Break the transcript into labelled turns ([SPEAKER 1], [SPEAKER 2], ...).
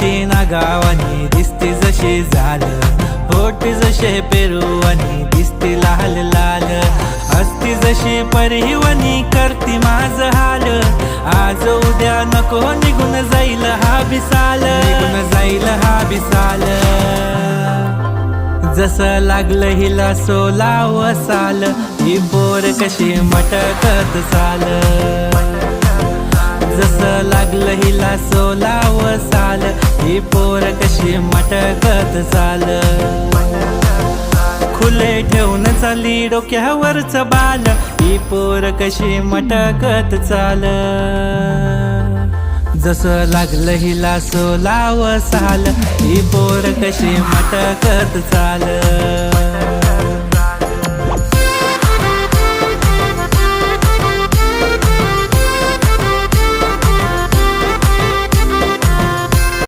[SPEAKER 1] वाटी नागावानी दिसते जशी झालं, होठ जसे पेरुवानी दिसते लाल लाल, असती जशी परिवनी करती माझ हाल, आज उद्या नको निघून जाईल हा बिसाल, निघून जाईल हा बिसाल, जसं लागलं हिला 16 साल, ही पोर कशी मटकत चाल, जसं लागलं हिला 16 साल, ही पोर कशी मटकत चाल, खुले ठेवून चाली डोक्यावरच बाल, ही पोर कशी मटकत चाल, जसं लागलं हिला 16 साल, ही पोर कशी मटकत चाल.